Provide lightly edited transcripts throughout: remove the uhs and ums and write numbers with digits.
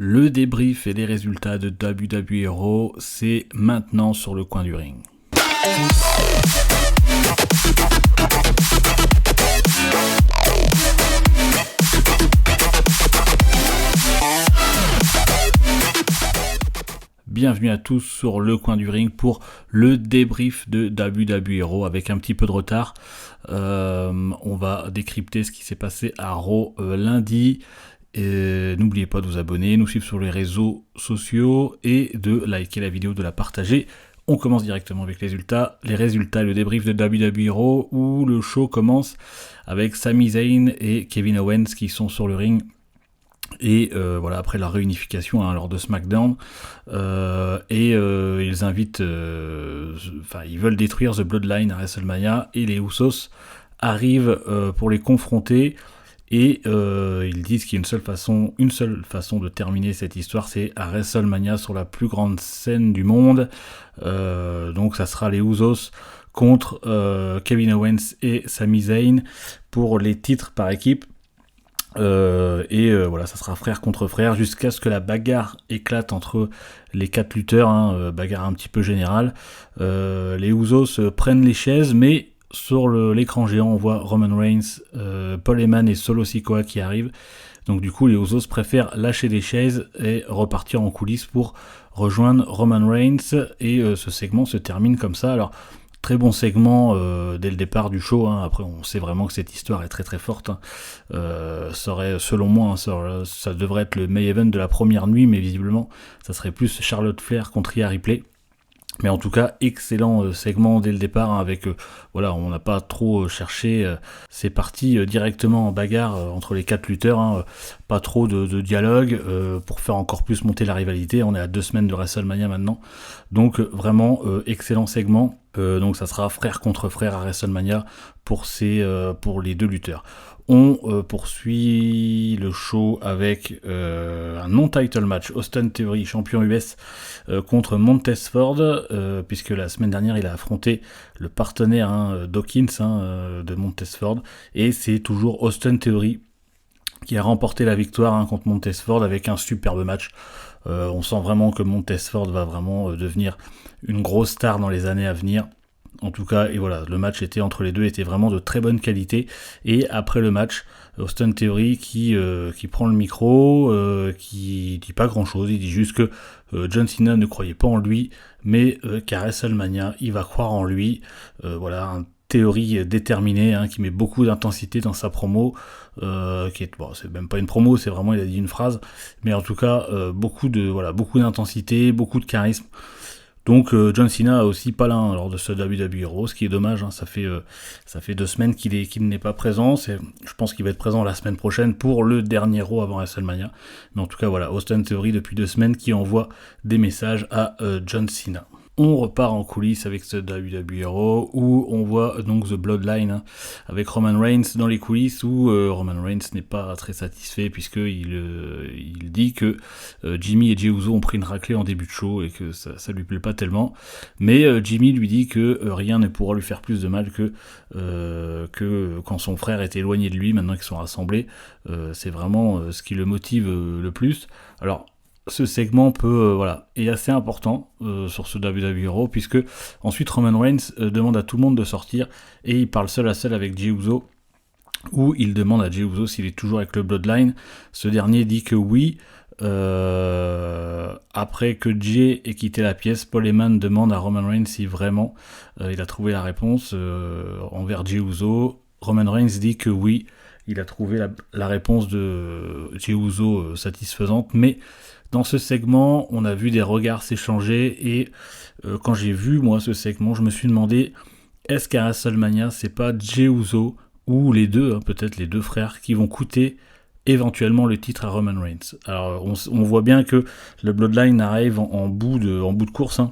Le débrief et les résultats de WWE Raw, c'est maintenant sur le coin du ring. Bienvenue à tous sur le coin du ring pour le débrief de WWE Raw avec un petit peu de retard. On va décrypter ce qui s'est passé à Raw lundi. Et n'oubliez pas de vous abonner, nous suivre sur les réseaux sociaux et de liker la vidéo, de la partager. On commence directement avec les résultats et le débrief de WWE Raw où le show commence avec Sami Zayn et Kevin Owens qui sont sur le ring. Et voilà, après la réunification lors de SmackDown, ils invitent, ils veulent détruire The Bloodline à WrestleMania et les Usos arrivent pour les confronter. Et ils disent qu'il y a une seule façon de terminer cette histoire, c'est à WrestleMania sur la plus grande scène du monde. Donc ça sera les Usos contre Kevin Owens et Sami Zayn pour les titres par équipe. Voilà, ça sera frère contre frère jusqu'à ce que la bagarre éclate entre les 4 lutteurs, bagarre un petit peu générale. Les Usos prennent les chaises, mais sur l'écran géant, on voit Roman Reigns, Paul Heyman et Solo Sikoa qui arrivent. Donc du coup, les Usos préfèrent lâcher les chaises et repartir en coulisses pour rejoindre Roman Reigns. Et ce segment se termine comme ça. Alors, très bon segment dès le départ du show. Après, on sait vraiment que cette histoire est très très forte. Ça serait, selon moi, ça devrait être le main event de la première nuit, mais visiblement, ça serait plus Charlotte Flair contre Rhea Ripley. Mais en tout cas, excellent segment dès le départ avec, on n'a pas trop cherché, c'est parti directement en bagarre entre les 4 lutteurs, pas trop de dialogue pour faire encore plus monter la rivalité. On est à 2 semaines de WrestleMania maintenant, donc vraiment excellent segment. Donc ça sera frère contre frère à WrestleMania pour les 2 lutteurs. On poursuit le show avec un non-title match, Austin Theory, champion US, contre Montez Ford, puisque la semaine dernière il a affronté le partenaire Dawkins de Montez Ford, et c'est toujours Austin Theory qui a remporté la victoire contre Montez Ford avec un superbe match. On sent vraiment que Montez Ford va vraiment devenir une grosse star dans les années à venir. En tout cas, et voilà, le match entre les deux était vraiment de très bonne qualité. Et après le match, Austin Theory qui prend le micro, qui dit pas grand chose, il dit juste que John Cena ne croyait pas en lui, mais qu'à WrestleMania, il va croire en lui. Un Theory déterminé, qui met beaucoup d'intensité dans sa promo, c'est même pas une promo, c'est vraiment, il a dit une phrase, mais en tout cas, beaucoup d'intensité, beaucoup de charisme. Donc John Cena a aussi pas là lors de ce WWE Raw, ce qui est dommage, ça fait 2 semaines qu'il n'est pas présent. Je pense qu'il va être présent la semaine prochaine pour le dernier Raw avant WrestleMania. Mais en tout cas voilà, Austin Theory depuis 2 semaines qui envoie des messages à John Cena. On repart en coulisses avec ce WWE Raw où on voit donc The Bloodline avec Roman Reigns dans les coulisses où Roman Reigns n'est pas très satisfait puisqu'il dit que Jimmy et Jey Uso ont pris une raclée en début de show et que ça lui plaît pas tellement. Mais Jimmy lui dit que rien ne pourra lui faire plus de mal que quand son frère est éloigné de lui maintenant qu'ils sont rassemblés. C'est vraiment ce qui le motive le plus. Alors, ce segment est assez important sur ce WWE Raw puisque ensuite Roman Reigns demande à tout le monde de sortir et il parle seul à seul avec Jey Uso où il demande à Jey Uso s'il est toujours avec le Bloodline. Ce dernier dit que oui. Après que Jey ait quitté la pièce, Paul Heyman demande à Roman Reigns si vraiment il a trouvé la réponse envers Jey Uso. Roman Reigns dit que oui, il a trouvé la réponse de Jey Uso satisfaisante, mais dans ce segment, on a vu des regards s'échanger et quand j'ai vu moi ce segment, je me suis demandé est-ce qu'à WrestleMania, c'est pas Jey Uso ou les deux, peut-être les 2 frères, qui vont coûter éventuellement le titre à Roman Reigns. Alors on voit bien que le Bloodline arrive en bout de course.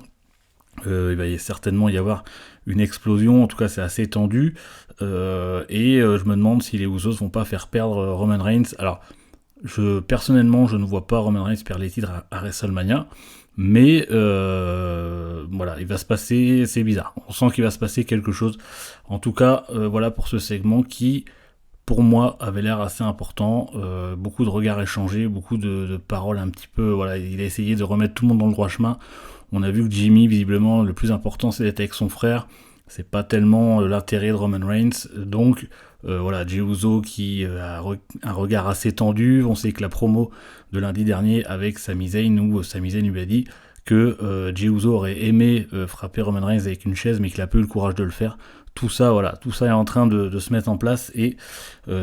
Il va certainement y avoir une explosion, en tout cas c'est assez tendu. Je me demande si les Usos vont pas faire perdre Roman Reigns. Alors personnellement, je ne vois pas Roman Reigns perdre les titres à WrestleMania, mais il va se passer, c'est bizarre. On sent qu'il va se passer quelque chose. En tout cas, voilà pour ce segment qui, pour moi, avait l'air assez important. Beaucoup de regards échangés, beaucoup de paroles un petit peu. Voilà, il a essayé de remettre tout le monde dans le droit chemin. On a vu que Jimmy, visiblement, le plus important, c'est d'être avec son frère. C'est pas tellement l'intérêt de Roman Reigns. Donc, voilà, Jey Uso qui a un regard assez tendu. On sait que la promo de lundi dernier avec Sami Zayn, où Sami Zayn lui a dit que Jey Uso aurait aimé frapper Roman Reigns avec une chaise, mais qu'il a pas eu le courage de le faire. Tout ça, voilà, tout ça est en train de se mettre en place, et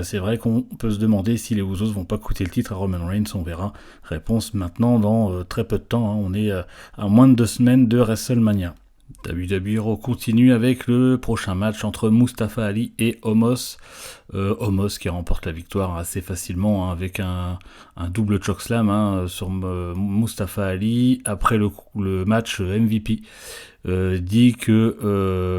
c'est vrai qu'on peut se demander si les Usos vont pas coûter le titre à Roman Reigns. On verra. Réponse maintenant dans très peu de temps. On est à moins de 2 semaines de WrestleMania. WWE continue avec le prochain match entre Mustafa Ali et Omos. Omos qui remporte la victoire assez facilement avec un double chokeslam sur Mustafa Ali. Après le match, MVP dit que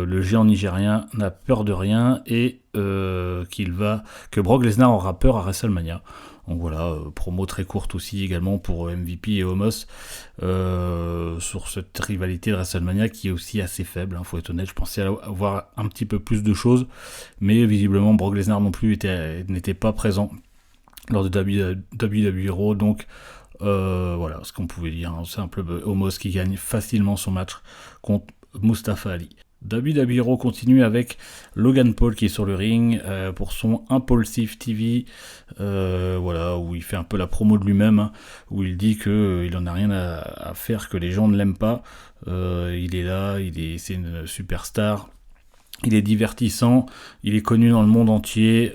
le géant nigérien n'a peur de rien et que Brock Lesnar aura peur à WrestleMania. Donc voilà, promo très courte aussi également pour MVP et Omos sur cette rivalité de WrestleMania qui est aussi assez faible, faut être honnête. Je pensais avoir un petit peu plus de choses, mais visiblement Brock Lesnar non plus n'était pas présent lors de WWE Raw, donc voilà ce qu'on pouvait dire. C'est un peu Omos qui gagne facilement son match contre Mustafa Ali. WWE Raw continue avec Logan Paul qui est sur le ring pour son Impulsive TV, voilà, où il fait un peu la promo de lui-même, où il dit que il en a rien à faire, que les gens ne l'aiment pas. Il est là, c'est une superstar. Il est divertissant, il est connu dans le monde entier,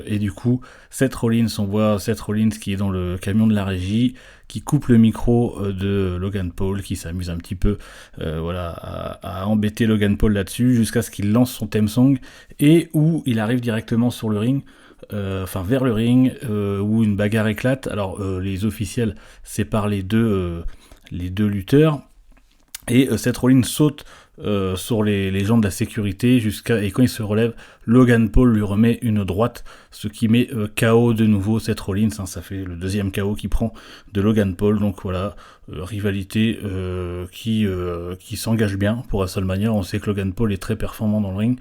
et du coup, Seth Rollins, on voit Seth Rollins qui est dans le camion de la régie, qui coupe le micro de Logan Paul, qui s'amuse un petit peu voilà, à embêter Logan Paul là-dessus, jusqu'à ce qu'il lance son theme song, et où il arrive directement sur le ring, vers le ring, où une bagarre éclate. Alors, les officiels séparent les deux lutteurs, et Seth Rollins saute sur les gens de la sécurité et quand il se relève, Logan Paul lui remet une droite, ce qui met KO de nouveau Seth Rollins. Ça fait le deuxième KO qu'il prend de Logan Paul. Donc voilà, rivalité qui s'engage bien pour WrestleMania. On sait que Logan Paul est très performant dans le ring.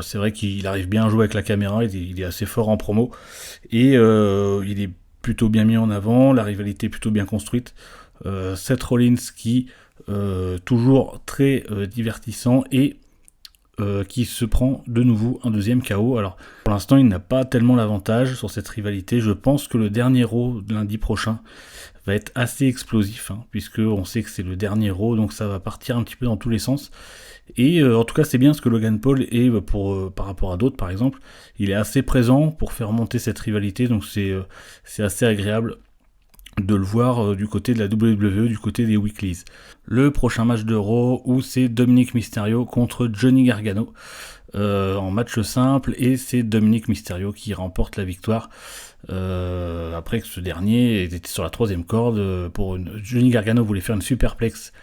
C'est vrai qu'il arrive bien à jouer avec la caméra, il est assez fort en promo, et il est plutôt bien mis en avant, la rivalité est plutôt bien construite. Seth Rollins qui toujours très divertissant et qui se prend de nouveau un deuxième KO. Alors pour l'instant il n'a pas tellement l'avantage sur cette rivalité. Je pense que le dernier Raw de lundi prochain va être assez explosif, puisque on sait que c'est le dernier Raw, donc ça va partir un petit peu dans tous les sens. Et en tout cas c'est bien ce que Logan Paul est par rapport à d'autres. Par exemple, il est assez présent pour faire monter cette rivalité, donc c'est assez agréable de le voir du côté de la WWE, du côté des weeklies. Le prochain match de Raw, où c'est Dominic Mysterio contre Johnny Gargano en match simple, et c'est Dominic Mysterio qui remporte la victoire après que ce dernier était sur la 3e corde. Johnny Gargano voulait faire une superplex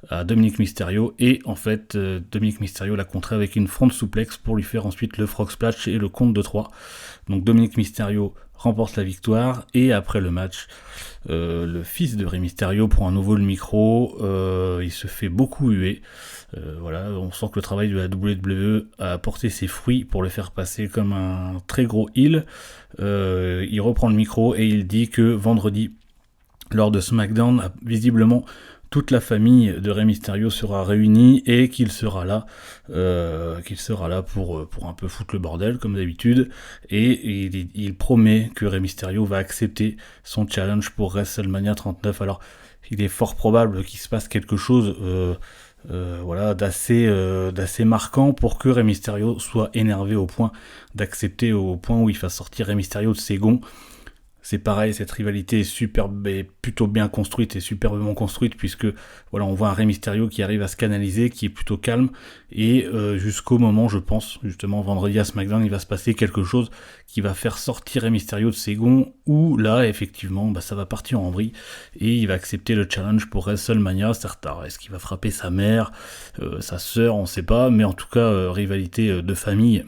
à Dominic Mysterio, et en fait Dominic Mysterio l'a contré avec une front suplex pour lui faire ensuite le frog splash et le compte de 3. Donc Dominic Mysterio remporte la victoire, et après le match, le fils de Rey Mysterio prend à nouveau le micro, il se fait beaucoup huer. Voilà, on sent que le travail de la WWE a porté ses fruits pour le faire passer comme un très gros heel. Il reprend le micro et il dit que vendredi, lors de SmackDown, visiblement toute la famille de Rey Mysterio sera réunie et qu'il sera là pour un peu foutre le bordel comme d'habitude, et il promet que Rey Mysterio va accepter son challenge pour WrestleMania 39. Alors il est fort probable qu'il se passe quelque chose d'assez marquant pour que Rey Mysterio soit énervé au point d'accepter, au point où il fasse sortir Rey Mysterio de ses gonds. C'est pareil, cette rivalité est plutôt bien construite et superbement construite, puisque voilà, on voit un Rey Mysterio qui arrive à se canaliser, qui est plutôt calme, et jusqu'au moment, je pense, justement vendredi à SmackDown, il va se passer quelque chose qui va faire sortir Rey Mysterio de ses gonds, où là, effectivement, ça va partir en vrille, et il va accepter le challenge pour WrestleMania. Certes, est-ce qu'il va frapper sa mère, sa sœur, on sait pas, mais en tout cas, rivalité de famille,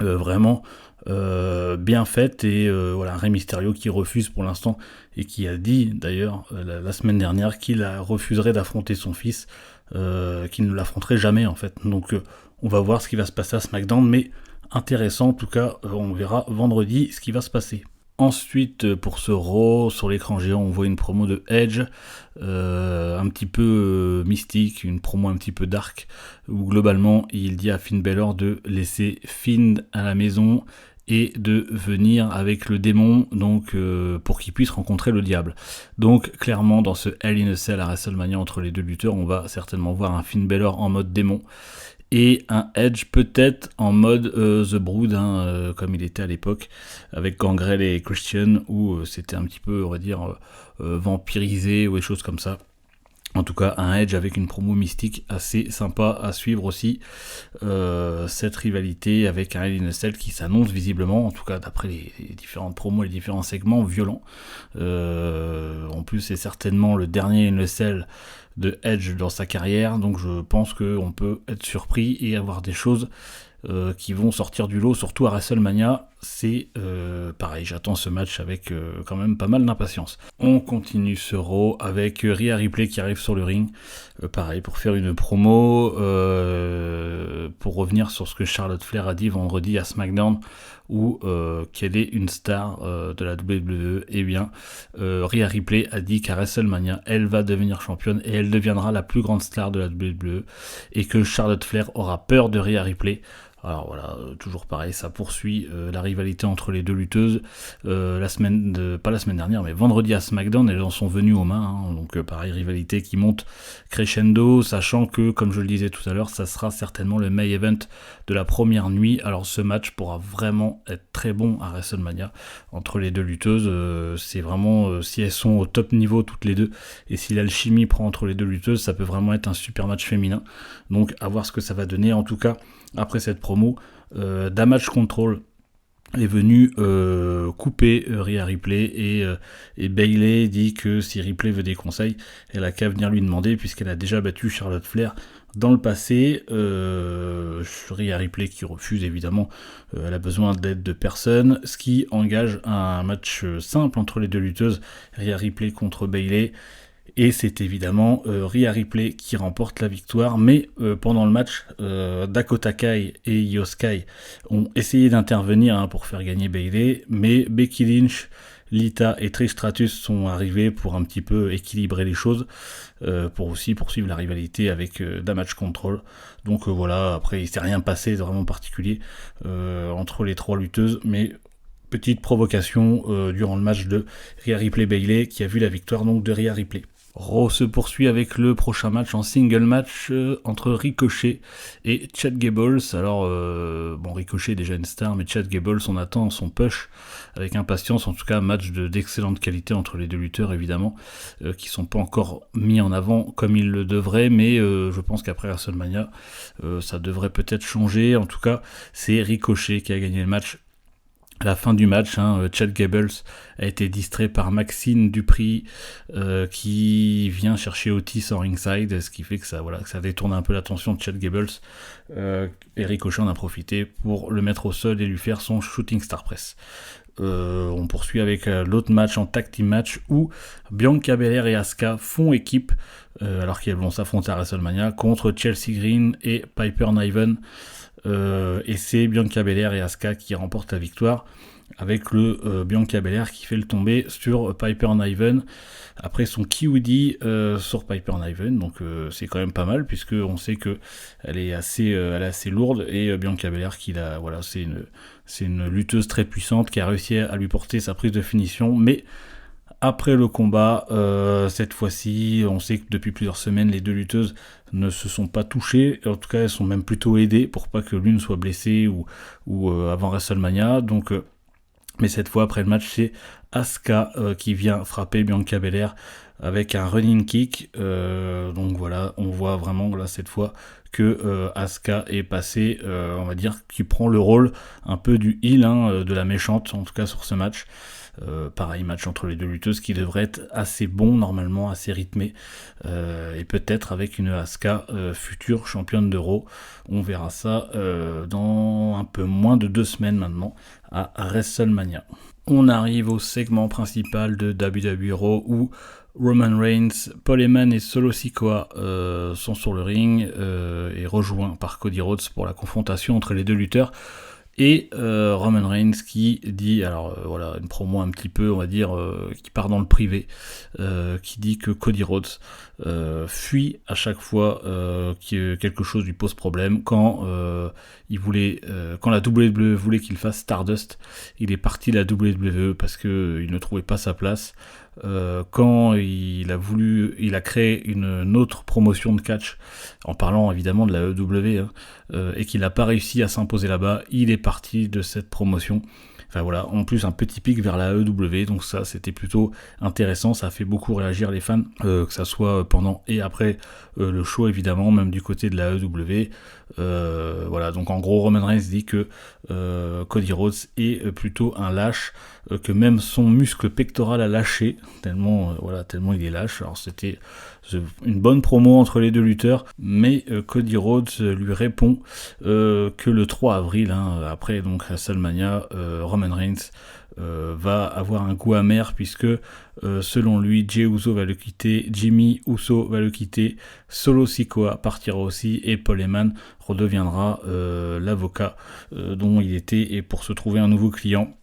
vraiment bien faite, et voilà, Rey Mysterio qui refuse pour l'instant, et qui a dit d'ailleurs la semaine dernière qu'il refuserait d'affronter son fils, qu'il ne l'affronterait jamais en fait. Donc on va voir ce qui va se passer à SmackDown, mais intéressant. En tout cas, on verra vendredi ce qui va se passer. Ensuite, pour ce Raw, sur l'écran géant, on voit une promo de Edge, un petit peu mystique, une promo un petit peu dark, où globalement, il dit à Finn Balor de laisser Finn à la maison et de venir avec le démon, donc pour qu'il puisse rencontrer le diable. Donc clairement, dans ce Hell in a Cell à WrestleMania entre les deux lutteurs, on va certainement voir un Finn Balor en mode démon, et un Edge peut-être en mode The Brood, comme il était à l'époque, avec Gangrel et Christian, où c'était un petit peu, on va dire, vampirisé ou des choses comme ça. En tout cas, un Edge avec une promo mystique assez sympa à suivre aussi. Cette rivalité avec un Hell in a Cell qui s'annonce visiblement, en tout cas d'après les différentes promos, les différents segments, violents. En plus, c'est certainement le dernier Hell in a Cell de Edge dans sa carrière, donc je pense qu'on peut être surpris et avoir des choses qui vont sortir du lot, surtout à WrestleMania. C'est pareil, j'attends ce match avec quand même pas mal d'impatience. On continue ce Raw avec Rhea Ripley qui arrive sur le ring, pareil, pour faire une promo, pour revenir sur ce que Charlotte Flair a dit vendredi à SmackDown, où qu'elle est une star de la WWE. Eh bien, Rhea Ripley a dit qu'à WrestleMania, elle va devenir championne et elle deviendra la plus grande star de la WWE, et que Charlotte Flair aura peur de Rhea Ripley. Alors voilà, toujours pareil, ça poursuit la rivalité entre les deux lutteuses. Pas la semaine dernière, mais vendredi à SmackDown, elles en sont venues aux mains. Donc pareil, rivalité qui monte crescendo, sachant que, comme je le disais tout à l'heure, ça sera certainement le main event de la première nuit. Alors ce match pourra vraiment être très bon à WrestleMania entre les deux lutteuses. C'est vraiment, si elles sont au top niveau toutes les deux, et si l'alchimie prend entre les deux lutteuses, ça peut vraiment être un super match féminin. Donc à voir ce que ça va donner. En tout cas, après cette promo, Damage Control est venu couper Rhea Ripley, et Bayley dit que si Ripley veut des conseils, elle a qu'à venir lui demander, puisqu'elle a déjà battu Charlotte Flair dans le passé. Rhea Ripley qui refuse évidemment, elle a besoin d'aide de personne, ce qui engage un match simple entre les deux lutteuses, Rhea Ripley contre Bayley. Et c'est évidemment Rhea Ripley qui remporte la victoire, mais pendant le match, Dakota Kai et Io Sky ont essayé d'intervenir pour faire gagner Bayley, mais Becky Lynch, Lita et Trish Stratus sont arrivés pour un petit peu équilibrer les choses, pour aussi poursuivre la rivalité avec Damage Control. Donc voilà, après il s'est rien passé de vraiment particulier entre les trois lutteuses, mais petite provocation durant le match de Rhea Ripley-Bayley qui a vu la victoire donc de Rhea Ripley. Raw se poursuit avec le prochain match en single match entre Ricochet et Chad Gable. Alors, Ricochet est déjà une star, mais Chad Gable, on attend son push avec impatience. En tout cas, match d'excellente qualité entre les deux lutteurs, évidemment, qui sont pas encore mis en avant comme ils le devraient, mais je pense qu'après WrestleMania, ça devrait peut-être changer. En tout cas, c'est Ricochet qui a gagné le match. À la fin du match, Chad Gable a été distrait par Maxine Dupri qui vient chercher Otis en ringside, ce qui fait que ça détourne un peu l'attention de Chad Gable. Et Ricochet en a profité pour le mettre au sol et lui faire son Shooting Star Press. On poursuit avec l'autre match en tag team match où Bianca Belair et Asuka font équipe alors qu'elles vont s'affronter à WrestleMania contre Chelsea Green et Piper Niven. Et c'est Bianca Belair et Asuka qui remportent la victoire, avec le Bianca Belair qui fait le tomber sur Piper Niven après son Kiwidi sur Piper Niven. Donc c'est quand même pas mal, puisque on sait que elle est assez lourde, et Bianca Belair c'est une lutteuse très puissante qui a réussi à lui porter sa prise de finition. Mais après le combat, cette fois-ci, on sait que depuis plusieurs semaines, les deux lutteuses ne se sont pas touchées. En tout cas, elles sont même plutôt aidées pour pas que l'une soit blessée ou avant WrestleMania. Donc, mais cette fois, après le match, c'est Asuka qui vient frapper Bianca Belair avec un running kick. Donc voilà, on voit vraiment là cette fois que Asuka est passée, on va dire, qui prend le rôle un peu du heel, de la méchante, en tout cas sur ce match. Pareil, match entre les deux lutteuses qui devrait être assez bon normalement, assez rythmé, et peut-être avec une Asuka future championne d'Euro. On verra ça dans un peu moins de 2 semaines maintenant à WrestleMania. On arrive au segment principal de WWE Raw où Roman Reigns, Paul Heyman et Solo Sikoa sont sur le ring et rejoints par Cody Rhodes pour la confrontation entre les deux lutteurs. Et Roman Reigns qui dit, voilà, une promo un petit peu, on va dire, qui part dans le privé, qui dit que Cody Rhodes fuit à chaque fois que quelque chose lui pose problème. Quand quand la WWE voulait qu'il fasse Stardust, il est parti de la WWE parce qu'il ne trouvait pas sa place. Quand il a créé une autre promotion de catch, en parlant évidemment de la EW, et qu'il n'a pas réussi à s'imposer là-bas, il est parti de cette promotion. Enfin voilà, en plus un petit pic vers la EW, donc ça c'était plutôt intéressant, ça a fait beaucoup réagir les fans, que ça soit pendant et après le show évidemment, même du côté de la EW. Voilà, donc en gros Roman Reigns dit que Cody Rhodes est plutôt un lâche, que même son muscle pectoral a lâché, tellement il est lâche. Alors c'était une bonne promo entre les deux lutteurs, mais Cody Rhodes lui répond que le 3 avril, après donc WrestleMania, Roman Reigns va avoir un goût amer, puisque selon lui, Jey Uso va le quitter, Jimmy Uso va le quitter, Solo Sikoa partira aussi, et Paul Heyman redeviendra l'avocat dont il était, et pour se trouver un nouveau client.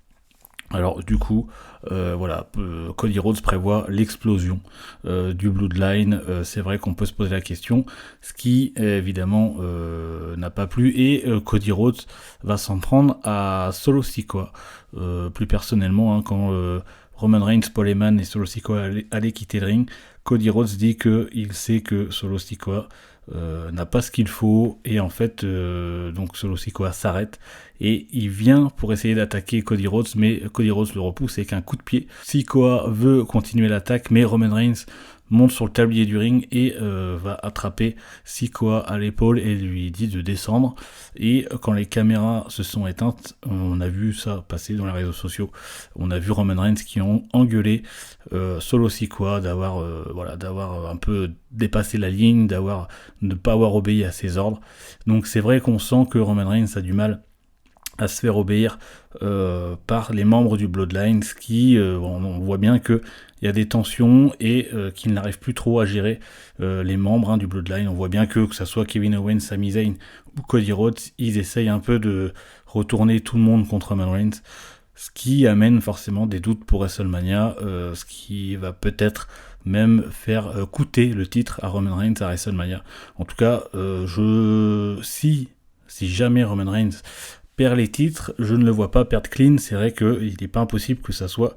Alors du coup, Cody Rhodes prévoit l'explosion du Bloodline. C'est vrai qu'on peut se poser la question, ce qui évidemment n'a pas plu, et Cody Rhodes va s'en prendre à Solo Sikoa. Plus personnellement, quand Roman Reigns, Paul Heyman et Solo Sikoa allaient quitter le ring, Cody Rhodes dit qu'il sait que Solo Sikoa n'a pas ce qu'il faut, et en fait donc Solo Sikoa s'arrête et il vient pour essayer d'attaquer Cody Rhodes, mais Cody Rhodes le repousse avec un coup de pied. Sikoa veut continuer l'attaque, mais Roman Reigns monte sur le tablier du ring et va attraper Sikoa à l'épaule et lui dit de descendre. Et quand les caméras se sont éteintes, on a vu ça passer dans les réseaux sociaux, on a vu Roman Reigns qui ont engueulé Solo Sikoa d'avoir un peu dépassé la ligne, de ne pas avoir obéi à ses ordres. Donc c'est vrai qu'on sent que Roman Reigns a du mal à se faire obéir par les membres du Bloodline, qui on voit bien qu'il y a des tensions et qu'il n'arrive plus trop à gérer les membres du Bloodline. On voit bien que ça soit Kevin Owens, Sami Zayn ou Cody Rhodes, ils essayent un peu de retourner tout le monde contre Roman Reigns, ce qui amène forcément des doutes pour WrestleMania, ce qui va peut-être même faire coûter le titre à Roman Reigns à WrestleMania. En tout cas, si jamais Roman Reigns perd les titres, je ne le vois pas perdre clean. C'est vrai qu'il n'est pas impossible que ça soit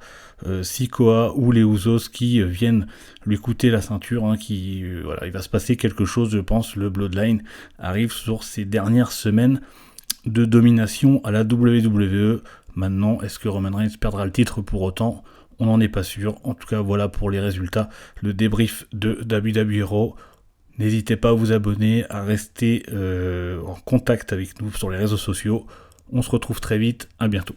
Sikoa ou les Usos qui viennent lui coûter la ceinture, il va se passer quelque chose, je pense. Le Bloodline arrive sur ses dernières semaines de domination à la WWE. Maintenant, est-ce que Roman Reigns perdra le titre pour autant ? On n'en est pas sûr. En tout cas, voilà pour les résultats, le débrief de WWE Raw. N'hésitez pas à vous abonner, à rester en contact avec nous sur les réseaux sociaux. On se retrouve très vite, à bientôt.